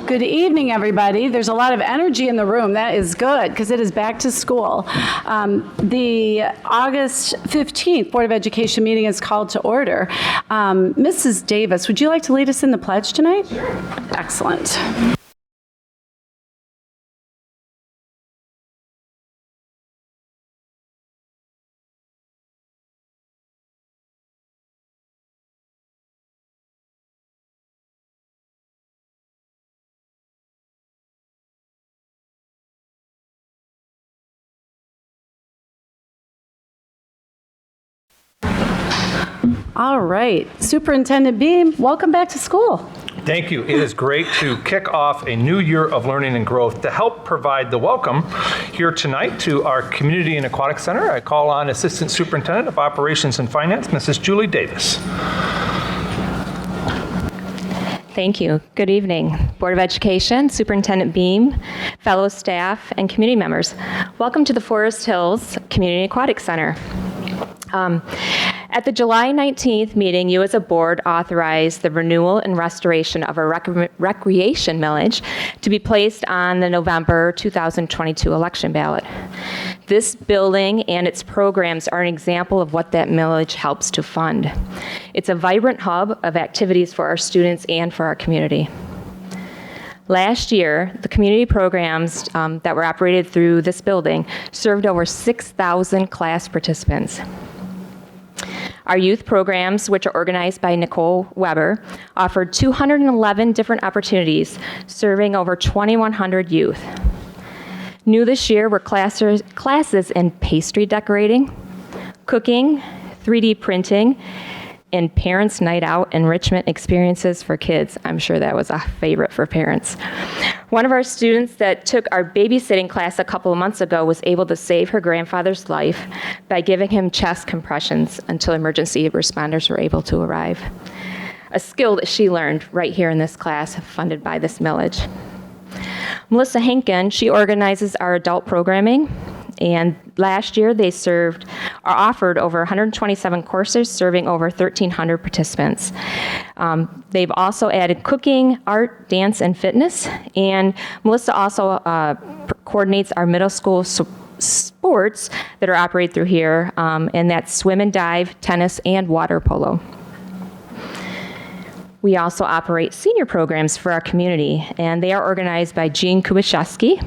Good evening, everybody. There's a lot of energy in the room. That is good because it is back to school. The August 15th Board of Education meeting is called to order. Mrs. Davis, would you like to lead us in the pledge tonight? Sure. Excellent. All right, Superintendent Beam, welcome back to school. Thank you. It is great to kick off a new year of learning and growth. To help provide the welcome here tonight to our Community and Aquatic Center, I call on Assistant Superintendent of Operations and Finance, Mrs. Julie Davis. Thank you. Good evening, Board of Education, Superintendent Beam, fellow staff, and community members. Welcome to the Forest Hills Community Aquatic Center. At the July 19th meeting, you as a board authorized the renewal and restoration of a recreation millage to be placed on the November 2022 election ballot. This building and its programs are an example of what that millage helps to fund. It's a vibrant hub of activities for our students and for our community. Last year, the community programs that were operated through this building served over 6,000 class participants. Our youth programs, which are organized by Nicole Weber, offered 211 different opportunities, serving over 2,100 youth. New this year were classes in pastry decorating, cooking, 3D printing, and Parents' Night Out enrichment experiences for kids. I'm sure that was a favorite for parents. One of our students that took our babysitting class a couple of months ago was able to save her grandfather's life by giving him chest compressions until emergency responders were able to arrive. A skill that she learned right here in this class, funded by this millage. Melissa Henkin, she organizes our adult programming, and last year they offered over 127 courses, serving over 1,300 participants. They've also added cooking, art, dance, and fitness, and Melissa also coordinates our middle school sports that are operated through here, and that's swim and dive, tennis, and water polo. We also operate senior programs for our community, and they are organized by Jean Kubashevsky.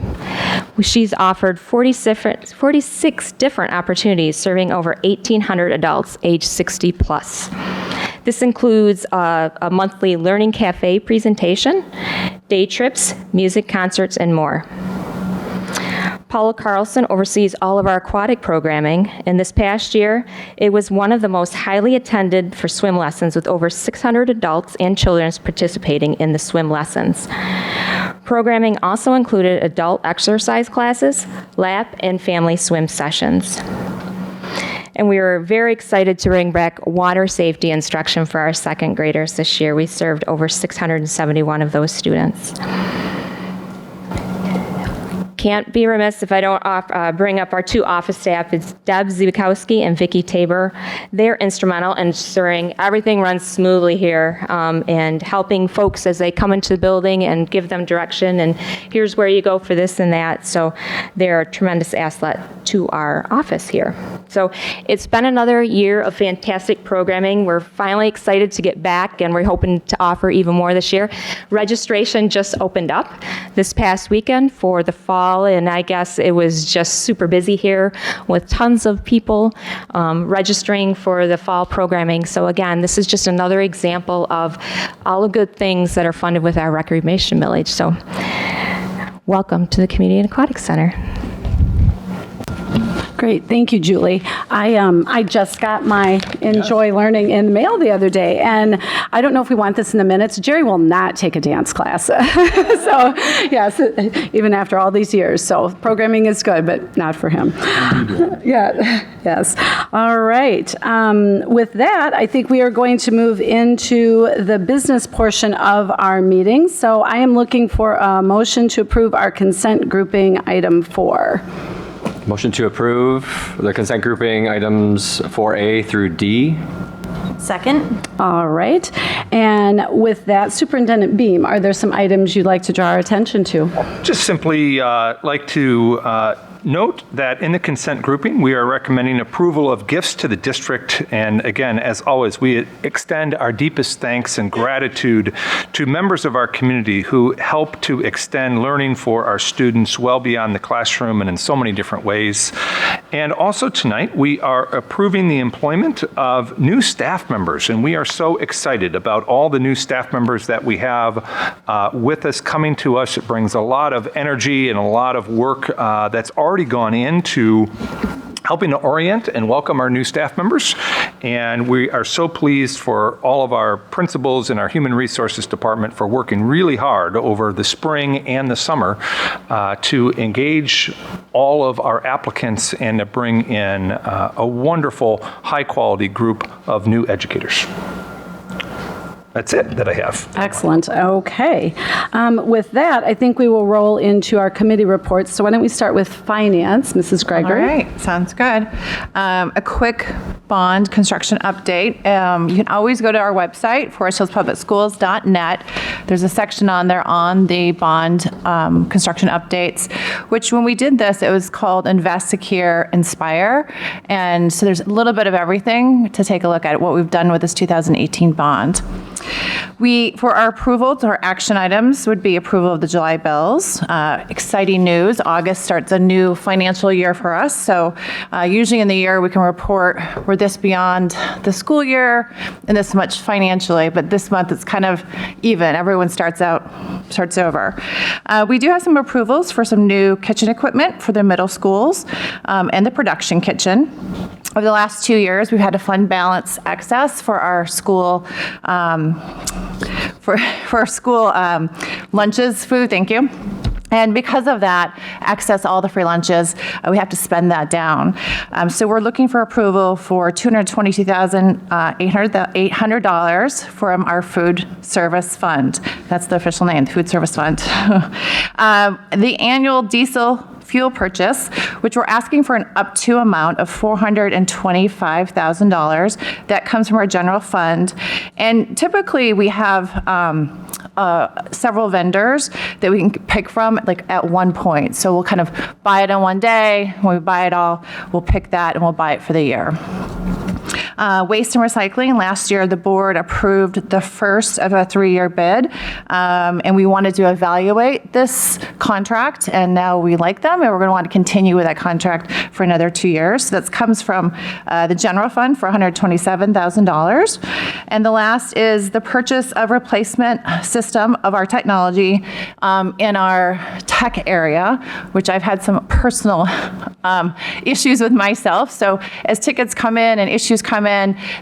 She's offered 46 different opportunities, serving over 1,800 adults age 60 plus. This includes a monthly learning cafe presentation, day trips, music concerts, and more. Paula Carlson oversees all of our aquatic programming, and this past year, it was one of the most highly attended for swim lessons, with over 600 adults and children participating in the swim lessons. Programming also included adult exercise classes, lap, and family swim sessions. And we were very excited to bring back water safety instruction for our second graders this year. We served over 671 of those students. Can't be remiss if I don't bring up our two office staff. It's Deb Zibikowski and Vicki Tabor. They're instrumental in ensuring everything runs smoothly here, and helping folks as they come into the building and give them direction, and here's where you go for this and that. So they're a tremendous asset to our office here. So it's been another year of fantastic programming. We're finally excited to get back, and we're hoping to offer even more this year. Registration just opened up this past weekend for the fall, and I guess it was just super busy here with tons of people registering for the fall programming. So again, this is just another example of all the good things that are funded with our recreation millage. So welcome to the Community and Aquatic Center. Great, thank you, Julie. I just got my Enjoy Learning in the mail the other day, and I don't know if we want this in the minutes. Jerry will not take a dance class. So, yes, even after all these years. So programming is good, but not for him. Yeah, yes. All right. With that, I think we are going to move into the business portion of our meeting. So I am looking for a motion to approve our consent grouping item 4. Motion to approve the consent grouping items 4A through D. Second. All right. And with that, Superintendent Beam, are there some items you'd like to draw our attention to? Just simply like to note that in the consent grouping, we are recommending approval of gifts to the district. And again, as always, we extend our deepest thanks and gratitude to members of our community who help to extend learning for our students well beyond the classroom and in so many different ways. And also tonight, we are approving the employment of new staff members. And we are so excited about all the new staff members that we have with us coming to us. It brings a lot of energy and a lot of work that's already gone into helping to orient and welcome our new staff members. And we are so pleased for all of our principals and our human resources department for working really hard over the spring and the summer to engage all of our applicants and to bring in a wonderful, high quality group of new educators. That's it that I have. Excellent. Okay. With that, I think we will roll into our committee reports. So why don't we start with finance, Mrs. All Gregory? right, sounds good. A quick bond construction update. You can always go to our website, foresthillspublicschools.net. There's a section on there on the bond construction updates, which when we did this, it was called Invest, Secure, Inspire. And so there's a little bit of everything to take a look at what we've done with this 2018 bond. For our approvals, our action items would be approval of the July bills. Exciting news, August starts a new financial year for us. So usually in the year we can report we're this beyond the school year and this much financially, but this month it's kind of even. Everyone starts over. We do have some approvals for some new kitchen equipment for the middle schools and the production kitchen. Over the last 2 years, we've had a fund balance excess for our school lunches, food, thank you. And because of that, access all the free lunches, we have to spend that down. So we're looking for approval for $222,800 from our food service fund. That's the official name, the food service fund. The annual diesel fuel purchase, which we're asking for an up to amount of $425,000. That comes from our general fund. And typically we have several vendors that we can pick from like at one point. So we'll kind of buy it on one day. When we buy it all, we'll pick that and we'll buy it for the year. Waste and recycling, last year the board approved the first of a 3-year bid, and we wanted to evaluate this contract, and now we like them, and we're going to want to continue with that contract for another 2 years. So that comes from the general fund for $127,000. And the last is the purchase of replacement system of our technology in our tech area, which I've had some personal issues with myself. So as tickets come in and issues come in,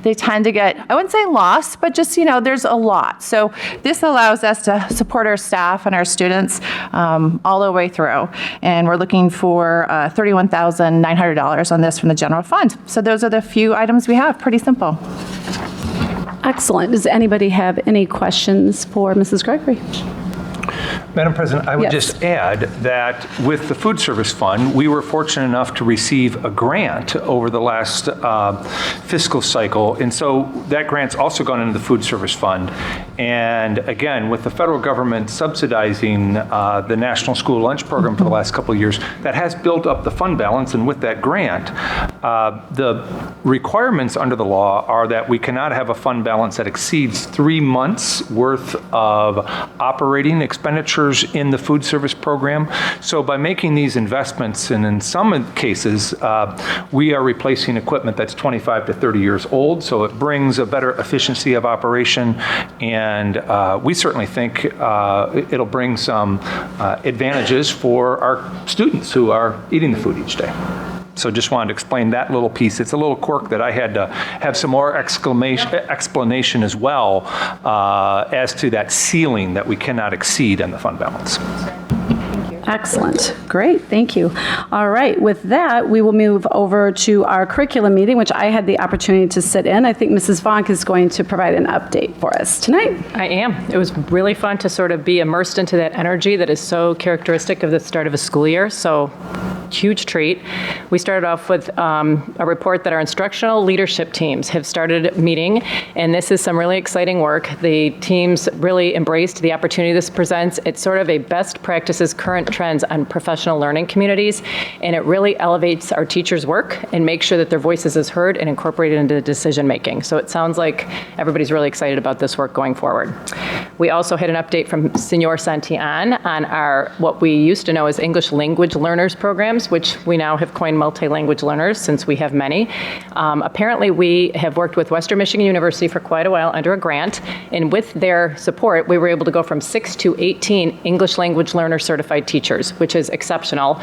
they tend to get, I wouldn't say lost, but just, there's a lot. So this allows us to support our staff and our students all the way through. And we're looking for $31,900 on this from the general fund. So those are the few items we have. Pretty simple. Excellent. Does anybody have any questions for Mrs. Gregory? Madam President, I would Yes. just add that with the Food Service Fund, we were fortunate enough to receive a grant over the last fiscal cycle. And so that grant's also gone into the Food Service Fund. And again, with the federal government subsidizing the National School Lunch Program for the last couple of years, that has built up the fund balance. And with that grant, the requirements under the law are that we cannot have a fund balance that exceeds 3 months worth of operating expenditures in the food service program. So by making these investments, and in some cases, we are replacing equipment that's 25 to 30 years old, so it brings a better efficiency of operation, and we certainly think it'll bring some advantages for our students who are eating the food each day. So just wanted to explain that little piece. It's a little quirk that I had to have some more explanation as well as to that ceiling that we cannot exceed in the fund balance. Excellent. Great. Thank you. All right. With that, we will move over to our curriculum meeting, which I had the opportunity to sit in. I think Mrs. Vonk is going to provide an update for us tonight. I am. It was really fun to sort of be immersed into that energy that is so characteristic of the start of a school year. So huge treat. We started off with a report that our instructional leadership teams have started meeting, and this is some really exciting work. The teams really embraced the opportunity this presents. It's sort of a best practices, current trends on professional learning communities, and it really elevates our teachers' work and makes sure that their voices is heard and incorporated into decision making. So it sounds like everybody's really excited about this work going forward. We also had an update from Senor Santillan on our, what we used to know as English language learners programs, which we now have coined multi-language learners since we have many. Apparently, we have worked with Western Michigan University for quite a while under a grant, and with their support, we were able to go from 6 to 18 English language learner certified teachers, which is exceptional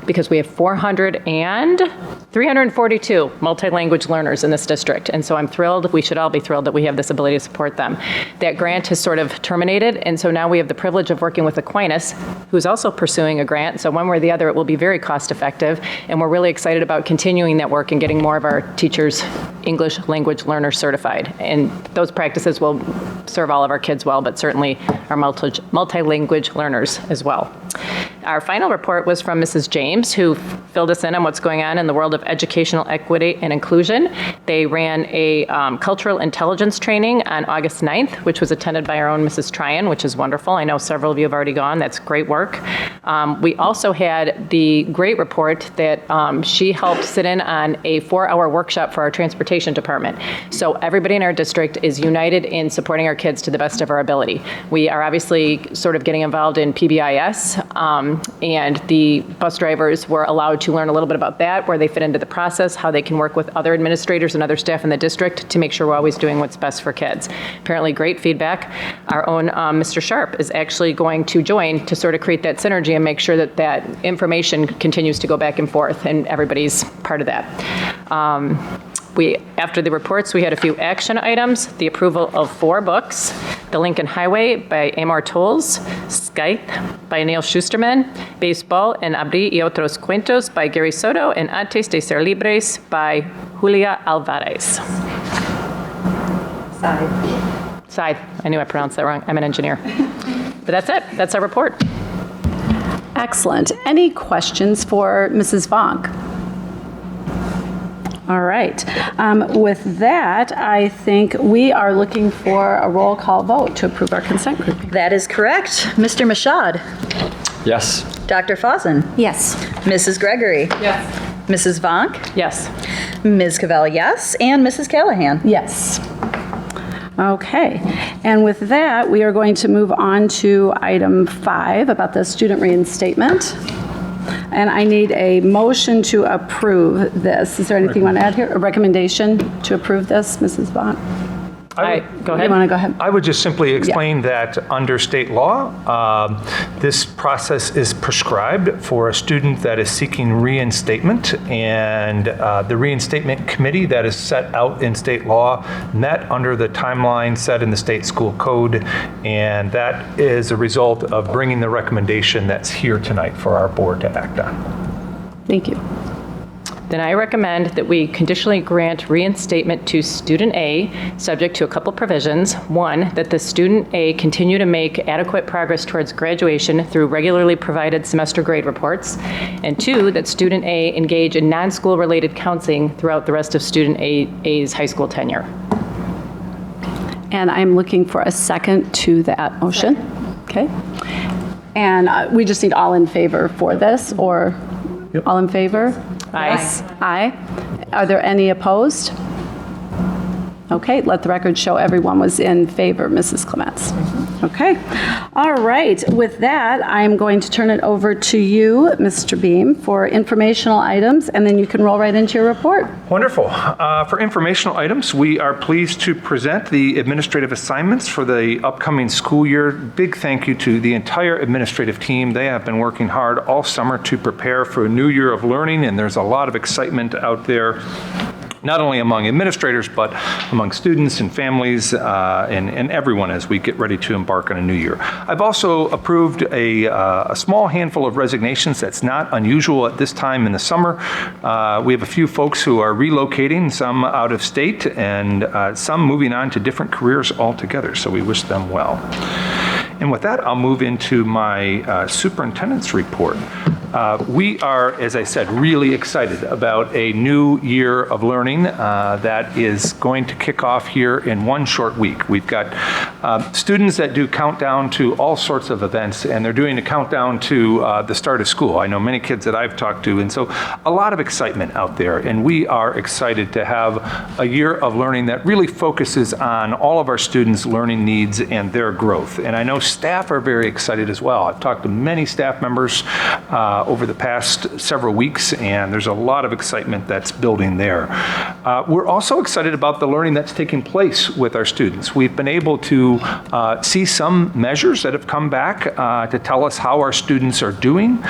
because we have 342 multi-language learners in this district, and so I'm thrilled, we should all be thrilled that we have this ability to support them. That grant has sort of terminated, and so now we have the privilege of working with Aquinas, who's also pursuing a grant, so one way or the other, it will be very cost effective, and we're really excited about continuing that work and getting more of our teachers English language learners certified. And those practices will serve all of our kids well, but certainly our multi-language learners as well. Our final report was from Mrs. James, who filled us in on what's going on in the world of educational equity and inclusion. They ran a cultural intelligence training on August 9th, which was attended by our own Mrs. Tryon, which is wonderful. I know several of you have already gone. That's great work. We also had the great report that she helped sit in on a 4-hour workshop for our transportation department. So everybody in our district is united in supporting our kids to the best of our ability. We are obviously sort of getting involved in PBIS, and the bus drivers were allowed to learn a little bit about that, where they fit into the process, how they can work with other administrators and other staff in the district to make sure we're always doing what's best for kids. Apparently great feedback. Our own Mr. Sharp is actually going to join to sort of create that synergy and make sure that that information continues to go back and forth, and everybody's part of that. After the reports, we had a few action items. The approval of 4 books: The Lincoln Highway by Amor Tolles, Scythe by Neil Schusterman, Baseball en Abrí y Otros Cuentos by Gary Soto, and Antes de Ser Libres by Julia Alvarez. Scythe. I knew I pronounced that wrong. I'm an engineer. But that's it. That's our report. Excellent. Any questions for Mrs. Vonk? All right. With that, I think we are looking for a roll call vote to approve our consent group. That is correct. Mr. Mashad? Yes. Dr. Fawson? Yes. Mrs. Gregory? Yes. Mrs. Vonk? Yes. Ms. Cavell, yes. And Mrs. Callahan? Yes. Okay. And with that, we are going to move on to item 5 about the student reinstatement. And I need a motion to approve this. Is there anything you want to add here? A recommendation to approve this, Mrs. Vaughn? Go You ahead. want to go ahead? I would just simply explain that under state law, this process is prescribed for a student that is seeking reinstatement, and the reinstatement committee that is set out in state law met under the timeline set in the state school code, and that is a result of bringing the recommendation that's here tonight for our board to act on. Thank you. Then I recommend that we conditionally grant reinstatement to student A, subject to a couple provisions. 1, that the student A continue to make adequate progress towards graduation through regularly provided semester grade reports. And 2, that student A engage in non-school related counseling throughout the rest of student A's high school tenure. And I'm looking for a second to that motion. Okay. And we just need all in favor for this, or all in favor? Aye. Yes. Aye. Are there any opposed? Okay, let the record show everyone was in favor, Mrs. Clements. Okay. All right. With that, I'm going to turn it over to you, Mr. Beam, for informational items, and then you can roll right into your report. Wonderful. For informational items, we are pleased to present the administrative assignments for the upcoming school year. Big thank you to the entire administrative team. They have been working hard all summer to prepare for a new year of learning, and there's a lot of excitement out there, not only among administrators, but among students and families and everyone as we get ready to embark on a new year. I've also approved a small handful of resignations. That's not unusual at this time in the summer. We have a few folks who are relocating, some out of state, and some moving on to different careers altogether, so we wish them well. And with that, I'll move into my superintendent's report. We are, as I said, really excited about a new year of learning that is going to kick off here in one short week. We've got students that do countdown to all sorts of events, and they're doing a countdown to the start of school. I know many kids that I've talked to, and so a lot of excitement out there, and we are excited to have a year of learning that really focuses on all of our students' learning needs and their growth. And I know staff are very excited as well. I've talked to many staff members over the past several weeks, and there's a lot of excitement that's building there. We're also excited about the learning that's taking place with our students. We've been able to see some measures that have come back to tell us how our students are doing.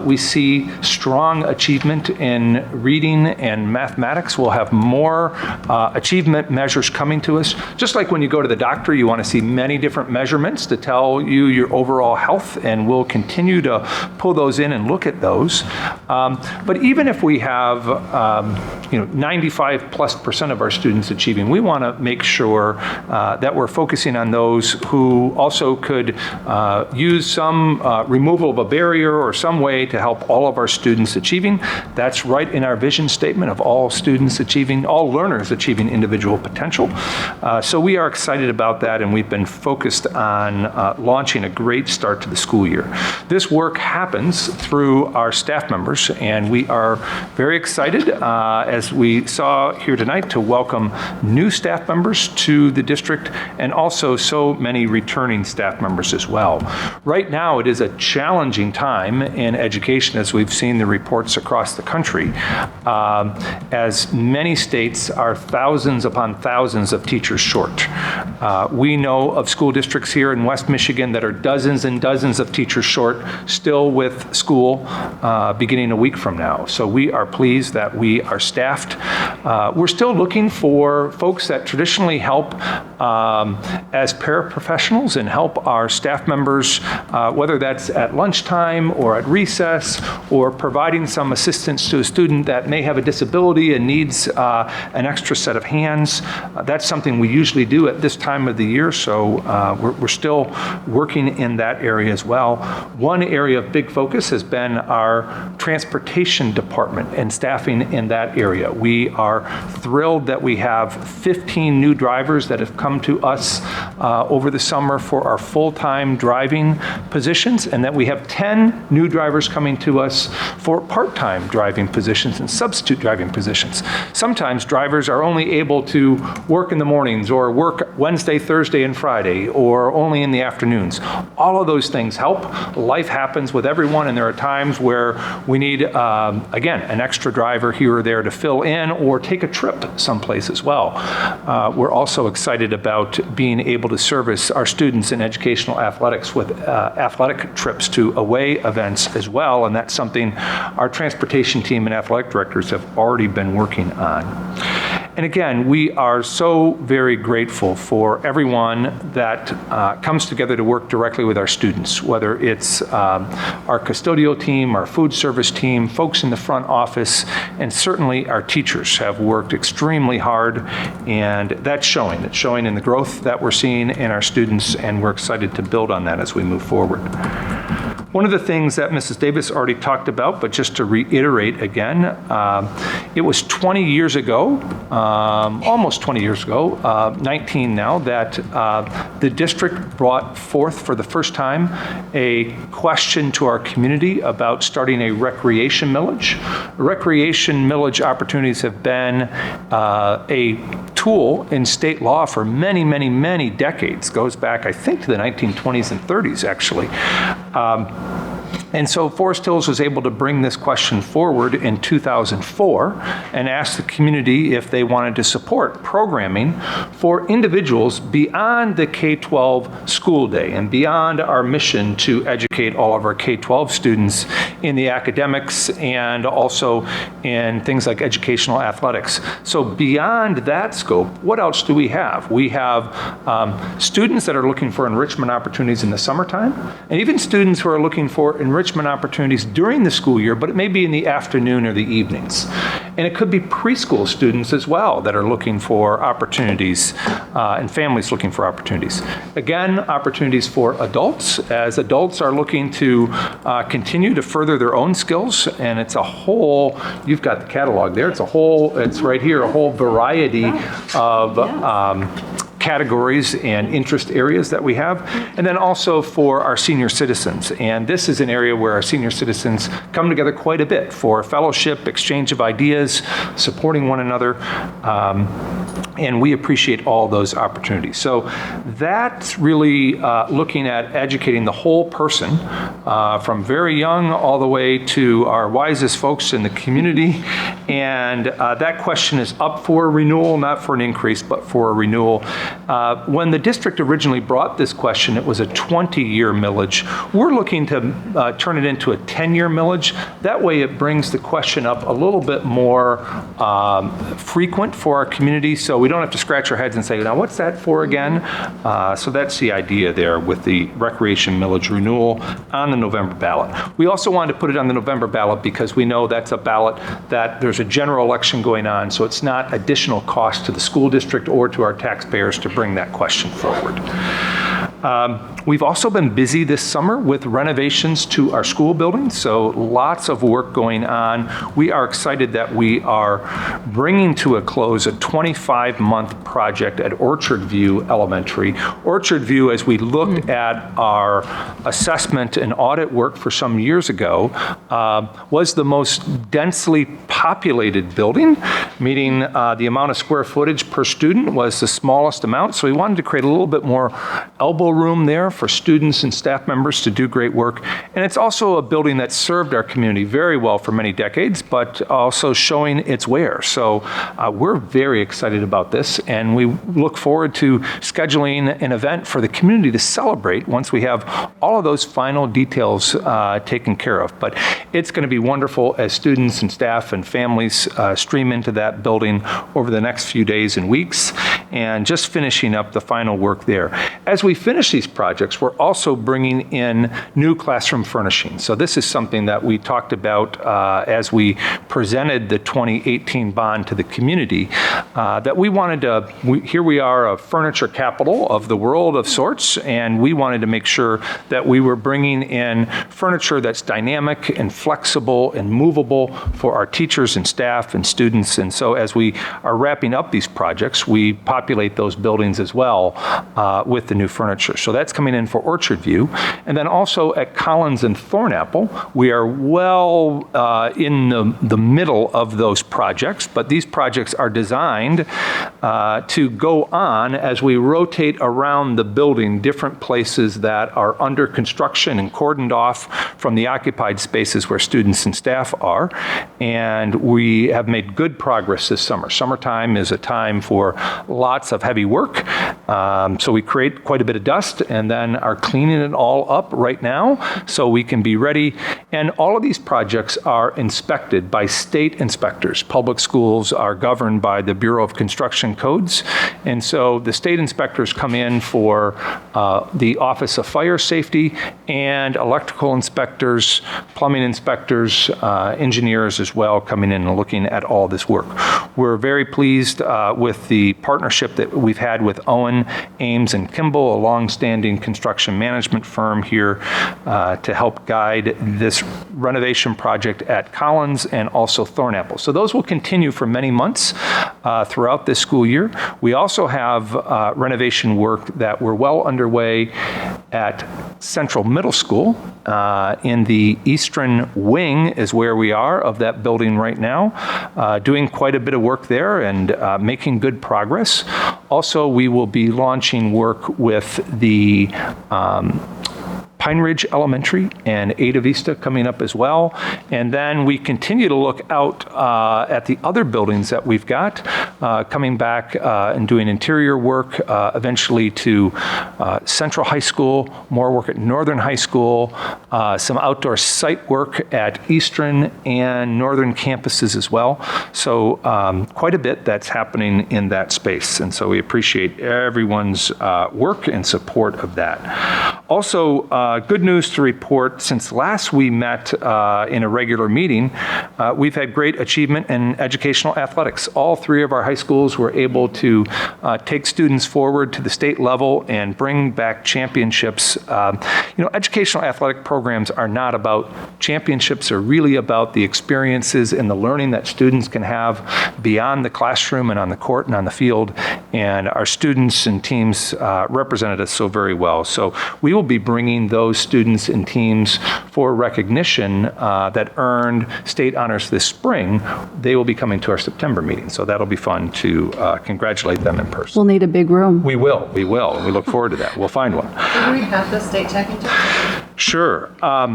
We see strong achievement in reading and mathematics. We'll have more achievement measures coming to us. Just like when you go to the doctor, you want to see many different measurements to tell you your overall health, and we'll continue to pull those in and look at those. But even if we have 95+% of our students achieving, we want to make sure that we're focusing on those who also could use some removal of a barrier or some way to help all of our students achieving. That's right in our vision statement of all students achieving, all learners achieving individual potential. So we are excited about that, and we've been focused on launching a great start to the school year. This work happens through our staff members, and we are very excited, as we saw here tonight, to welcome new staff members to the district, and also so many returning staff members as well. Right now, it is a challenging time in education, as we've seen the reports across the country, as many states are thousands upon thousands of teachers short. We know of school districts here in West Michigan that are dozens and dozens of teachers short, still with school beginning a week from now. So we are pleased that we are staffed. We're still looking for folks that traditionally help as paraprofessionals and help our staff members, whether that's at lunchtime or at recess, or providing some assistance to a student that may have a disability and needs an extra set of hands. That's something we usually do at this time of the year, so we're still working in that area as well. One area of big focus has been our transportation department and staffing in that area. We are thrilled that we have 15 new drivers that have come to us over the summer for our full-time driving positions, and that we have 10 new drivers coming to us for part-time driving positions and substitute driving positions. Sometimes drivers are only able to work in the mornings or work Wednesday, Thursday, and Friday, or only in the afternoons. All of those things help. Life happens with everyone, and there are times where we need, again, an extra driver here or there to fill in or take a trip someplace as well. We're also excited about being able to service our students in educational athletics with athletic trips to away events as well, and that's something our transportation team and athletic directors have already been working on. And again, we are so very grateful for everyone that comes together to work directly with our students, whether it's our custodial team, our food service team, folks in the front office, and certainly our teachers have worked extremely hard, and that's showing. It's showing in the growth that we're seeing in our students, and we're excited to build on that as we move forward. One of the things that Mrs. Davis already talked about, but just to reiterate again, it was 20 years ago, almost 20 years ago, 19 now, that the district brought forth for the first time a question to our community about starting a recreation millage. Recreation millage opportunities have been a tool in state law for many, many, many decades. Goes back, I think, to the 1920s and 30s, actually. And so Forest Hills was able to bring this question forward in 2004 and ask the community if they wanted to support programming for individuals beyond the K-12 school day and beyond our mission to educate all of our K-12 students in the academics and also in things like educational athletics. So beyond that scope, what else do we have? We have students that are looking for enrichment opportunities in the summertime, and even students who are looking for enrichment enrichment opportunities during the school year, but it may be in the afternoon or the evenings. And it could be preschool students as well that are looking for opportunities and families looking for opportunities. Again, opportunities for adults as adults are looking to continue to further their own skills. And it's a whole, you've got the catalog there, it's right here, a whole variety of categories and interest areas that we have, and then also for our senior citizens. And this is an area where our senior citizens come together quite a bit for fellowship, exchange of ideas, supporting one another, and we appreciate all those opportunities. So that's really looking at educating the whole person, from very young all the way to our wisest folks in the community. And that question is up for renewal, not for an increase, but for a renewal. When the district originally brought this question, it was a 20-year millage. We're looking to turn it into a 10-year millage. That way it brings the question up a little bit more frequent for our community, so we don't have to scratch our heads and say, now what's that for again? So that's the idea there with the recreation millage renewal on the November ballot. We also wanted to put it on the November ballot because we know that's a ballot that there's a general election going on, so it's not additional cost to the school district or to our taxpayers to bring that question forward. We've also been busy this summer with renovations to our school buildings, so lots of work going on. We are excited that we are bringing to a close a 25-month project at Orchard View Elementary. Orchard View, as we looked at our assessment and audit work for some years ago, was the most densely populated building, meaning the amount of square footage per student was the smallest amount, so we wanted to create a little bit more elbow room there for students and staff members to do great work. And it's also a building that served our community very well for many decades, but also showing its wear. So we're very excited about this, and we look forward to scheduling an event for the community to celebrate once we have all of those final details taken care of. But it's going to be wonderful as students and staff and families stream into that building over the next few days and weeks, and just finishing up the final work there. As we finish these projects, we're also bringing in new classroom furnishings. So this is something that we talked about as we presented the 2018 bond to the community, that we wanted to, here we are, a furniture capital of the world of sorts, and we wanted to make sure that we were bringing in furniture that's dynamic and flexible and movable for our teachers and staff and students. And so as we are wrapping up these projects, we populate those buildings as well with the new furniture. So that's coming in for Orchard View. And then also at Collins and Thornapple, we are well in the middle of those projects, but these projects are designed to go on as we rotate around the building, different places that are under construction and cordoned off from the occupied spaces where students and staff are. And we have made good progress this summer. Summertime is a time for lots of heavy work. So we create quite a bit of dust and then are cleaning it all up right now so we can be ready. And all of these projects are inspected by state inspectors. Public schools are governed by the Bureau of Construction Codes. And so the state inspectors come in for the Office of Fire Safety, and electrical inspectors, plumbing inspectors, engineers as well, coming in and looking at all this work. We're very pleased with the partnership that we've had with Owen, Ames, and Kimball, a long-standing construction management firm here to help guide this renovation project at Collins and also Thornapple. So those will continue for many months throughout this school year. We also have renovation work that we're well underway at Central Middle School. In the eastern wing is where we are of that building right now, doing quite a bit of work there and making good progress. Also, we will be launching work with the Pine Ridge Elementary and Ada Vista coming up as well. And then we continue to look out at the other buildings that we've got, coming back and doing interior work, eventually to Central High School, more work at Northern High School, some outdoor site work at Eastern and Northern campuses as well. So quite a bit that's happening in that space. And so we appreciate everyone's work and support of that. Also, good news to report, since last we met in a regular meeting, we've had great achievement in educational athletics. All three of our high schools were able to take students forward to the state level and bring back championships. Educational athletic programs are not about championships, are really about the experiences and the learning that students can have beyond the classroom and on the court and on the field. And our students and teams represented us so very well. So we will be bringing those students and teams for recognition that earned state honors this spring. They will be coming to our September meeting. So that'll be fun to congratulate them in person. We'll need a big room. We will. We look forward to that. We'll find one. Do we have the state championship? Sure.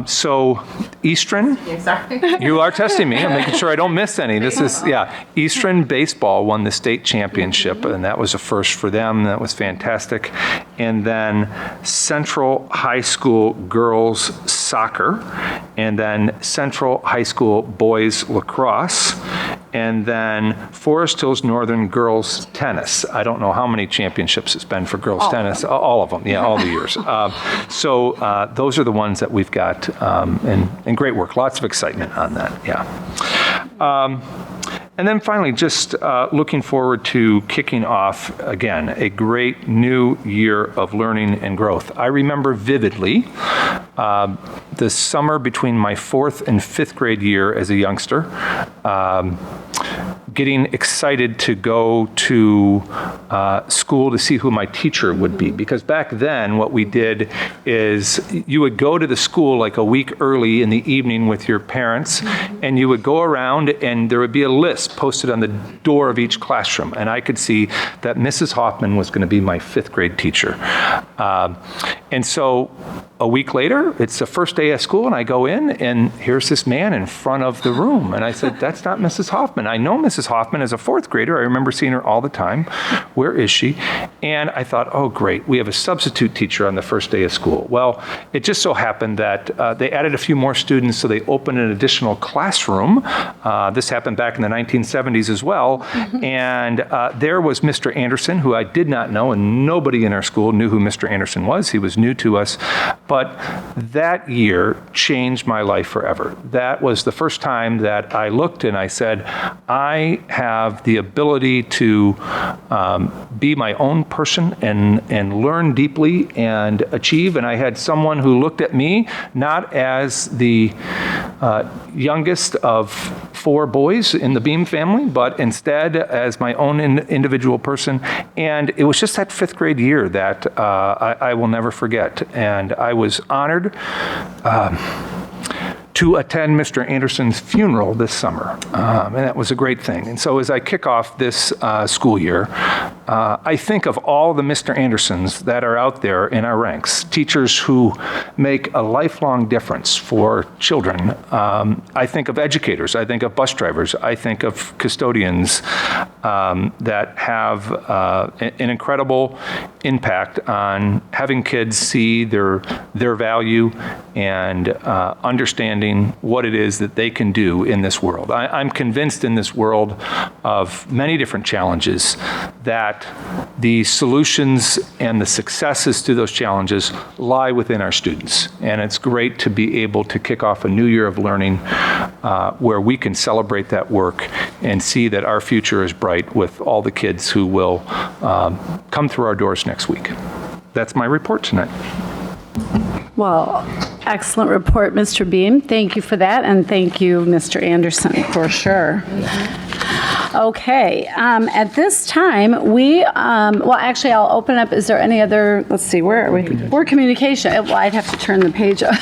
So Eastern, Sorry. you are testing me. I'm making sure I don't miss any. Eastern baseball won the state championship, and that was a first for them. That was fantastic. And then Central High School girls soccer, and then Central High School boys lacrosse, and then Forest Hills Northern girls tennis. I don't know how many championships it's been for girls tennis. All of them, yeah, all the years. So those are the ones that we've got, and great work. Lots of excitement on that, yeah. And then finally, just looking forward to kicking off, again, a great new year of learning and growth. I remember vividly the summer between my 4th and 5th grade year as a youngster, getting excited to go to school to see who my teacher would be. Because back then, what we did is you would go to the school like a week early in the evening with your parents, and you would go around and there would be a list posted on the door of each classroom. And I could see that Mrs. Hoffman was going to be my 5th grade teacher. And so a week later, it's the first day of school, and I go in, and here's this man in front of the room. And I said, that's not Mrs. Hoffman. I know Mrs. Hoffman as a 4th grader. I remember seeing her all the time. Where is she? And I thought, oh, great. We have a substitute teacher on the first day of school. Well, it just so happened that they added a few more students, so they opened an additional classroom. This happened back in the 1970s as well. And there was Mr. Anderson, who I did not know, and nobody in our school knew who Mr. Anderson was. He was new to us. But that year changed my life forever. That was the first time that I looked and I said, I have the ability to be my own person and learn deeply and achieve. And I had someone who looked at me not as the youngest of 4 boys in the Beam family, but instead as my own individual person. And it was just that 5th grade year that I will never forget. And I was honored to attend Mr. Anderson's funeral this summer, and that was a great thing. And so as I kick off this school year, I think of all the Mr. Andersons that are out there in our ranks, teachers who make a lifelong difference for children. I think of educators, I think of bus drivers, I think of custodians that have an incredible impact on having kids see their value and understanding what it is that they can do in this world. I'm convinced in this world of many different challenges that the solutions and the successes to those challenges lie within our students. And it's great to be able to kick off a new year of learning where we can celebrate that work and see that our future is bright with all the kids who will come through our doors next week. That's my report tonight. Well, excellent report, Mr. Beam. Thank you for that, and thank you, Mr. Anderson, for sure. Okay, at this time, well, actually, I'll open up. Is there any other, let's see, where are we? Board communication. Well, I'd have to turn the page up.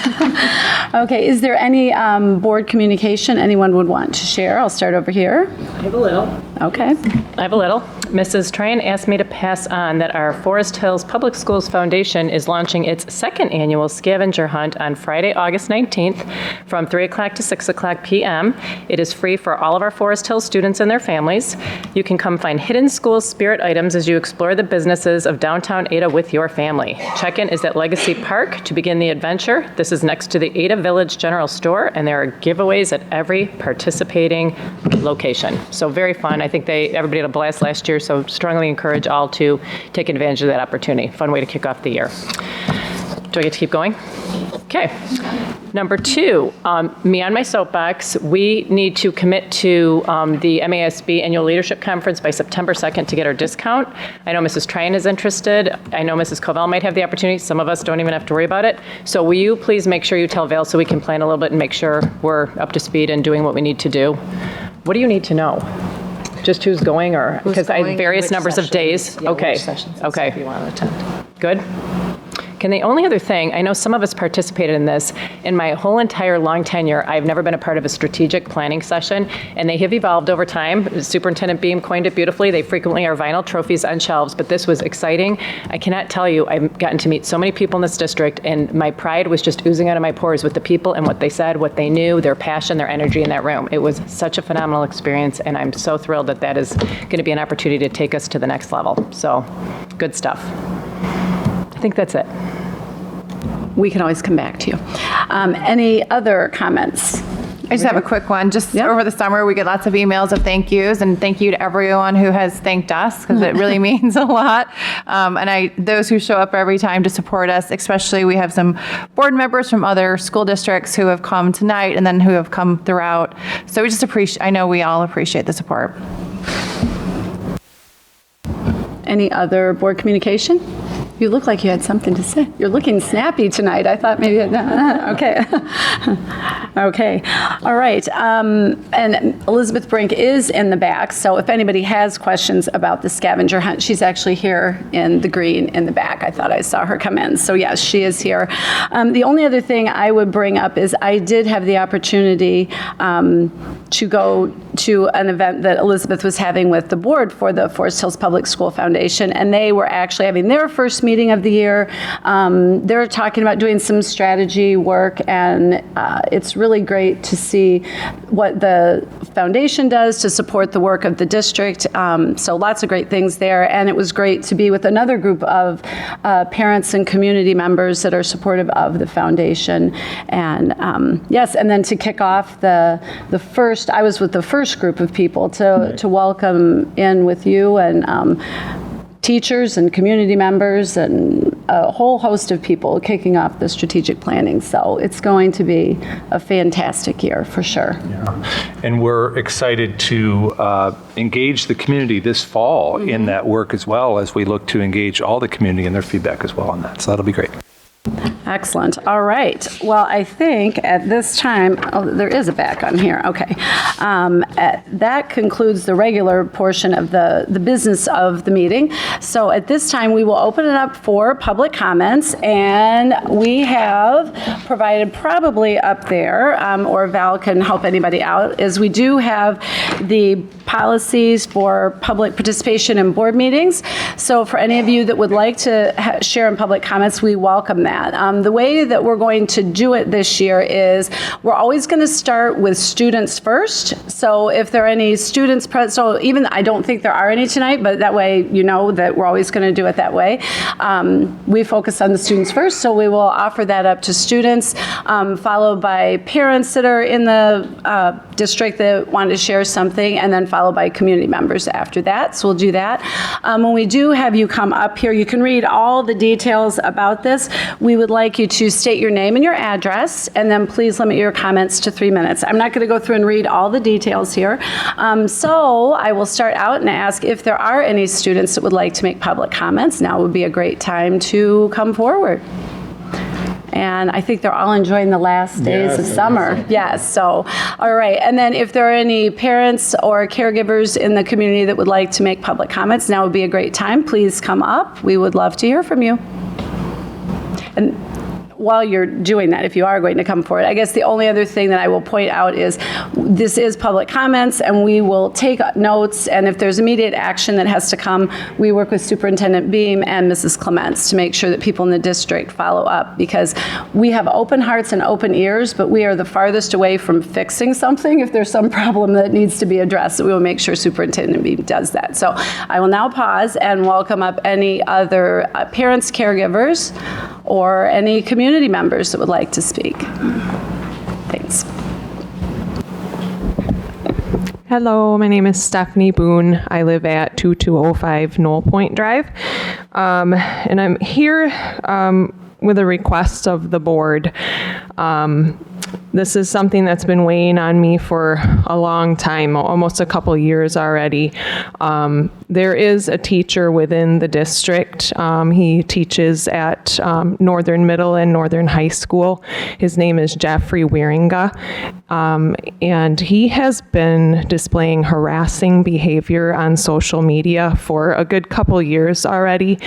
Okay, is there any board communication anyone would want to share? I'll start over here. I have a little. Okay. I have a little. Mrs. Tran asked me to pass on that our Forest Hills Public Schools Foundation is launching its 2nd annual scavenger hunt on Friday, August 19th from 3 o'clock to 6 o'clock p.m. It is free for all of our Forest Hills students and their families. families. You can come find hidden school spirit items as you explore the businesses of downtown Ada with your family. Check-in is at Legacy Park to begin the adventure. This is next to the Ada Village General Store, and there are giveaways at every participating location. So very fun. I think everybody had a blast last year, so strongly encourage all to take advantage of that opportunity. Fun way to kick off the year. Do I get to keep going? Okay. Number 2, me on my soapbox, we need to commit to the MASB Annual Leadership Conference by September 2nd to get our discount. I know Mrs. Tryon is interested. I know Mrs. Covell might have the opportunity. Some of us don't even have to worry about it. So will you please make sure you tell Val so we can plan a little bit and make sure we're up to speed and doing what we need to do? What do you need to know? Just who's going, or because I have various numbers of days? Okay. Okay. If you want to attend. Good. And the only other thing, I know some of us participated in this. In my whole entire long tenure, I've never been a part of a strategic planning session, and they have evolved over time. Superintendent Beam coined it beautifully. They frequently are vinyl trophies on shelves, but this was exciting. I cannot tell you, I've gotten to meet so many people in this district, and my pride was just oozing out of my pores with the people and what they said, what they knew, their passion, their energy in that room. It was such a phenomenal experience, and I'm so thrilled that that is going to be an opportunity to take us to the next level. So, good stuff. I think that's it. We can always come back to you. Any other comments? I just have a quick one. Just over the summer, we get lots of emails of thank yous, and thank you to everyone who has thanked us, because it really means a lot. And those who show up every time to support us, especially we have some board members from other school districts who have come tonight and then who have come throughout. So we just I know we all appreciate the support. Any other board communication? You look like you had something to say. You're looking snappy tonight. I thought maybe, okay. Okay, all right. And Elizabeth Brink is in the back, so if anybody has questions about the scavenger hunt, she's actually here in the green in the back. I thought I saw her come in. So yes, she is here. The only other thing I would bring up is I did have the opportunity to go to an event that Elizabeth was having with the board for the Forest Hills Public School Foundation, and they were actually having their first meeting of the year. They're talking about doing some strategy work, and it's really great to see what the foundation does to support the work of the district. So lots of great things there, and it was great to be with another group of parents and community members that are supportive of the foundation. And yes, and then to kick off the first, I was with the first group of people to welcome in with you and teachers and community members and a whole host of people kicking off the strategic planning. So it's going to be a fantastic year for sure. Yeah. And we're excited to engage the community this fall in that work as well, as we look to engage all the community in their feedback as well on that. So that'll be great. Excellent. All right. Well, I think at this time, there is a back on here. Okay. That concludes the regular portion of the business of the meeting. So at this time, we will open it up for public comments, and we have provided probably up there, or Val can help anybody out, is we do have the policies for public participation in board meetings. So for any of you that would like to share in public comments, we welcome that. The way that we're going to do it this year is we're always going to start with students first. So if there are any students present, so even I don't think there are any tonight, but that way you know that we're always going to do it that way. We focus on the students first, so we will offer that up to students, followed by parents that are in the district that want to share something, and then followed by community members after that. So we'll do that. When we do have you come up here, you can read all the details about this. We would like you to state your name and your address, and then please limit your comments to 3 minutes. I'm not going to go through and read all the details here. So I will start out and ask if there are any students that would like to make public comments. Now would be a great time to come forward. And I think they're all enjoying the last days of summer. Yes, so, all right. And then if there are any parents or caregivers in the community that would like to make public comments, now would be a great time. Please come up. We would love to hear from you. And while you're doing that, if you are going to come forward, I guess the only other thing that I will point out is this is public comments, and we will take notes, and if there's immediate action that has to come, we work with Superintendent Beam and Mrs. Clements to make sure that people in the district follow up, because we have open hearts and open ears, but we are the farthest away from fixing something if there's some problem that needs to be addressed. So we will make sure Superintendent Beam does that. So I will now pause and welcome up any other parents, caregivers, or any community members that would like to speak. Thanks. Hello, my name is Stephanie Boone. I live at 2205 Knoll Point Drive. And I'm here with a request of the board. This is something that's been weighing on me for a long time, almost a couple years already. There is a teacher within the district. He teaches at Northern Middle and Northern High School. His name is Jeffrey Wieringa. And he has been displaying harassing behavior on social media for a good couple years already,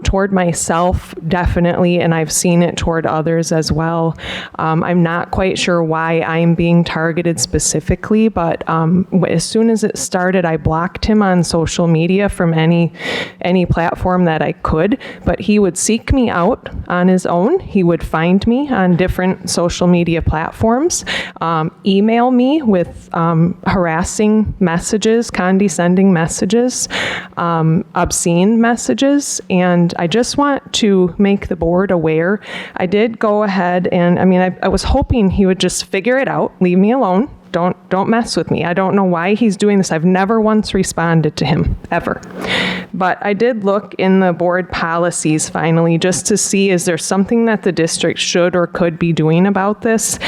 toward myself, definitely, and I've seen it toward others as well. I'm not quite sure why I'm being targeted specifically, but as soon as it started, I blocked him on social media from any platform that I could, but he would seek me out on his own. He would find me on different social media platforms, email me with harassing messages, condescending messages, obscene messages, and I just want to make the board aware. I did go ahead and, I was hoping he would just figure it out, leave me alone. Don't mess with me. I don't know why he's doing this. I've never once responded to him, ever. But I did look in the board policies finally just to see, is there something that the district should or could be doing about this?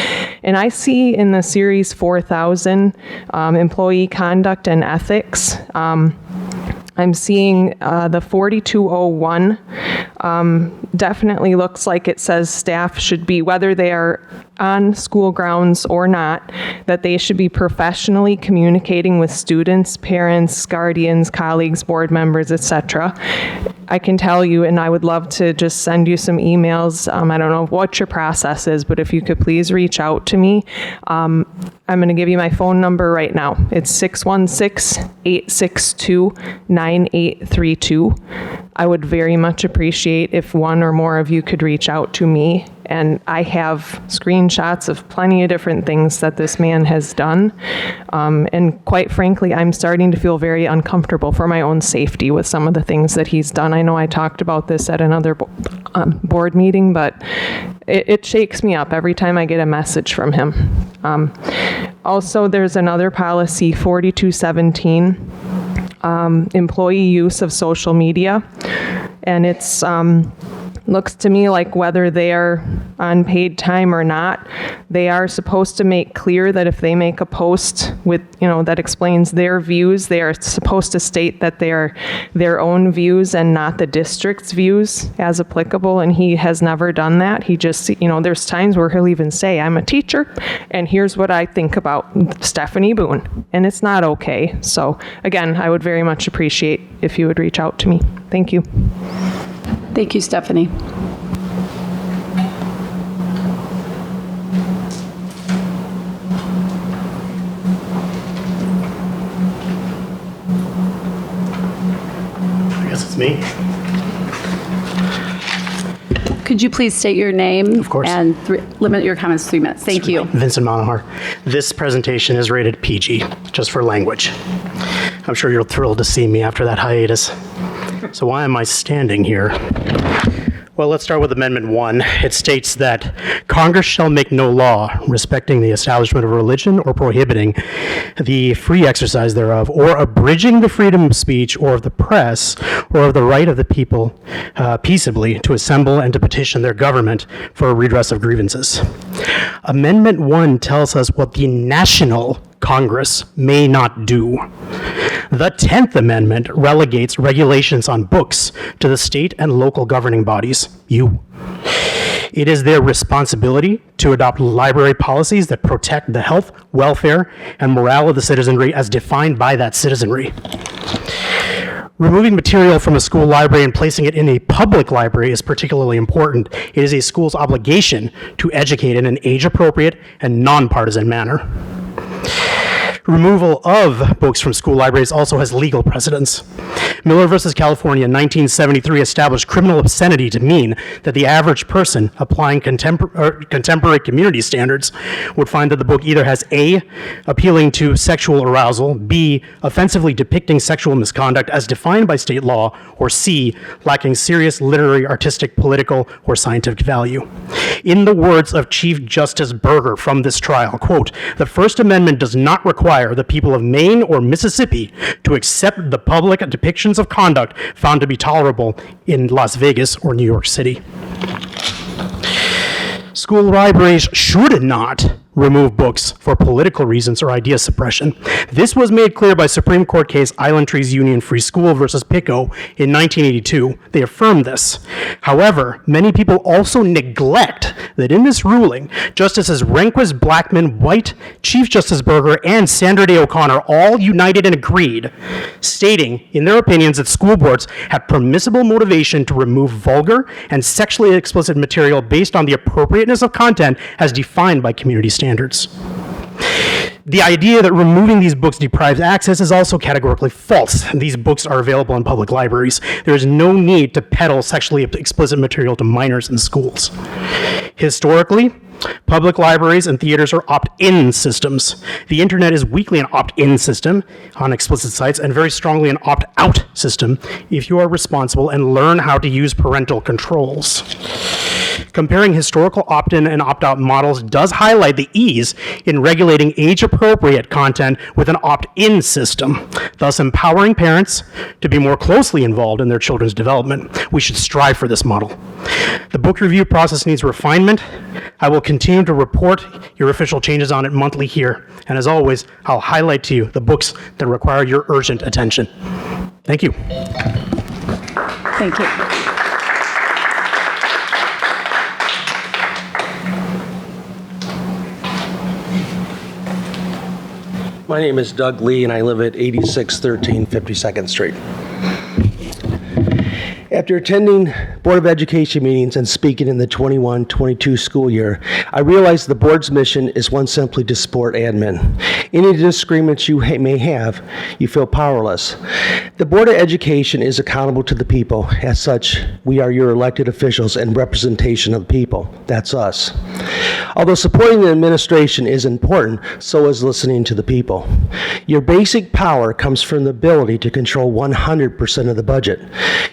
And I see in the Series 4000, employee conduct and ethics, I'm seeing the 4201 definitely looks like it says staff should be, whether they are on school grounds or not, that they should be professionally communicating with students, parents, guardians, colleagues, board members, etc. I can tell you, and I would love to just send you some emails. I don't know what your process is, but if you could please reach out to me. I'm going to give you my phone number right now. It's 616-862-9832. I would very much appreciate if one or more of you could reach out to me. And I have screenshots of plenty of different things that this man has done. And quite frankly, I'm starting to feel very uncomfortable for my own safety with some of the things that he's done. I know I talked about this at another board meeting, but it shakes me up every time I get a message from him. Also, there's another policy, 4217, employee use of social media. And it's looks to me like whether they are on paid time or not, they are supposed to make clear that if they make a post with, that explains their views, they are supposed to state that they are their own views and not the district's views as applicable. And he has never done that. He just, there's times where he'll even say, I'm a teacher and here's what I think about Stephanie Boone. And it's not okay. So again, I would very much appreciate if you would reach out to me. Thank you. Thank you, Stephanie. I guess it's me. Could you please state your name? Of course. And limit your comments to 3 minutes. Thank you. Vincent Monahar. This presentation is rated PG, just for language. I'm sure you're thrilled to see me after that hiatus. So why am I standing here? Well, let's start with Amendment 1. It states that Congress shall make no law respecting the establishment of religion or prohibiting the free exercise thereof, or abridging the freedom of speech or of the press, or of the right of the people peaceably to assemble and to petition their government for a redress of grievances. Amendment 1 tells us what the national Congress may not do. The 10th Amendment relegates regulations on books to the state and local governing bodies, you. It is their responsibility to adopt library policies that protect the health, welfare, and morale of the citizenry as defined by that citizenry. Removing material from a school library and placing it in a public library is particularly important. It is a school's obligation to educate in an age-appropriate and nonpartisan manner. Removal of books from school libraries also has legal precedence. Miller versus California in 1973 established criminal obscenity to mean that the average person applying contemporary community standards would find that the book either has A, appealing to sexual arousal, B, offensively depicting sexual misconduct as defined by state law, or C, lacking serious literary, artistic, political, or scientific value. In the words of Chief Justice Berger from this trial, quote, "The First Amendment does not require the people of Maine or Mississippi to accept the public depictions of conduct found to be tolerable in Las Vegas or New York City." School libraries should not remove books for political reasons or idea suppression. This was made clear by Supreme Court case Island Trees Union Free School versus Pico in 1982. They affirmed this. However, many people also neglect that in this ruling, Justices Rehnquist, Blackmun, White, Chief Justice Berger, and Sandra Day O'Connor all united and agreed, stating in their opinions that school boards have permissible motivation to remove vulgar and sexually explicit material based on the appropriateness of content as defined by community standards. The idea that removing these books deprives access is also categorically false. These books are available in public libraries. There is no need to peddle sexually explicit material to minors in schools. Historically, public libraries and theaters are opt-in systems. The internet is weakly an opt-in system on explicit sites and very strongly an opt-out system if you are responsible and learn how to use parental controls. Comparing historical opt-in and opt-out models does highlight the ease in regulating age-appropriate content with an opt-in system, thus empowering parents to be more closely involved in their children's development. We should strive for this model. The book review process needs refinement. I will continue to report your official changes on it monthly here. And as always, I'll highlight to you the books that require your urgent attention. Thank you. Thank you. My name is Doug Lee, and I live at 8613 52nd Street. After attending Board of Education meetings and speaking in the 21-22 school year, I realized the board's mission is one simply to support admin. Any disagreements you may have, you feel powerless. The Board of Education is accountable to the people. As such, we are your elected officials and representation of the people. That's us. Although supporting the administration is important, so is listening to the people. Your basic power comes from the ability to control 100% of the budget.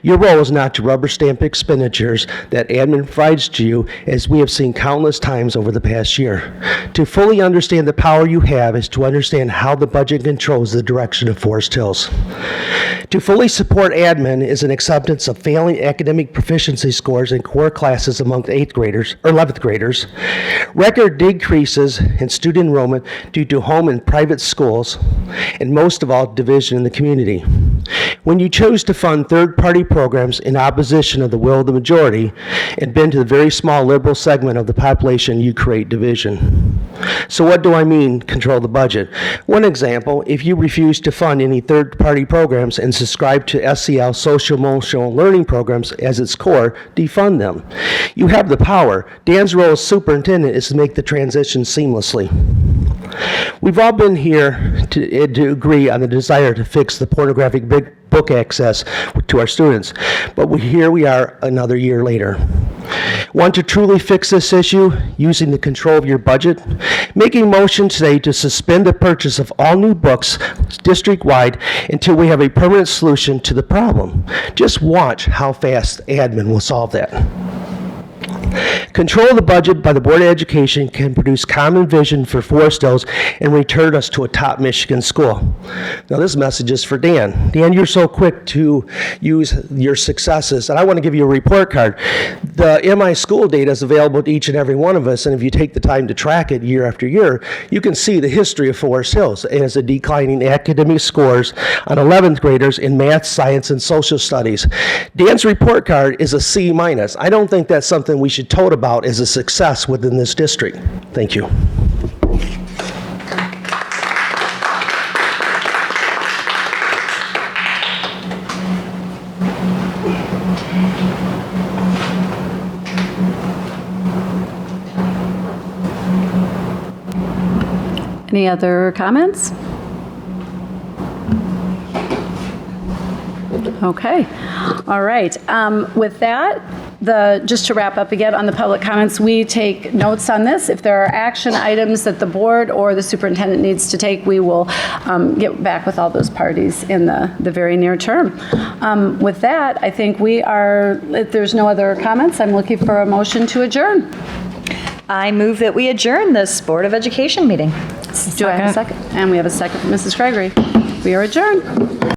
Your role is not to rubber stamp expenditures that admin provides to you, as we have seen countless times over the past year. To fully understand the power you have is to understand how the budget controls the direction of Forest Hills. To fully support admin is an acceptance of failing academic proficiency scores in core classes among 8th graders or 11th graders, record decreases in student enrollment due to home and private schools, and most of all, division in the community. When you chose to fund third-party programs in opposition of the will of the majority and bend to the very small liberal segment of the population, you create division. So what do I mean, control the budget? One example, if you refuse to fund any third-party programs and subscribe to SEL social-emotional learning programs as its core, defund them. You have the power. Dan's role as superintendent is to make the transition seamlessly. We've all been here to agree on the desire to fix the pornographic book access to our students, but here we are another year later. Want to truly fix this issue using the control of your budget? Making motion today to suspend the purchase of all new books district-wide until we have a permanent solution to the problem. Just watch how fast admin will solve that. Control of the budget by the Board of Education can produce common vision for Forest Hills and return us to a top Michigan school. Now this message is for Dan. Dan, you're so quick to use your successes, and I want to give you a report card. The MI school data is available to each and every one of us, and if you take the time to track it year after year, you can see the history of Forest Hills as a declining academic scores on 11th graders in math, science, and social studies. Dan's report card is a C-. I don't think that's something we should tote about as a success within this district. Thank you. Any other comments? Okay. All right. With that, just to wrap up again on the public comments, we take notes on this. If there are action items that the board or the superintendent needs to take, we will get back with all those parties in the very near term. With that, I think if there's no other comments, I'm looking for a motion to adjourn. I move that we adjourn this Board of Education meeting. Do I have a second? And we have a second from Mrs. Gregory. We are adjourned.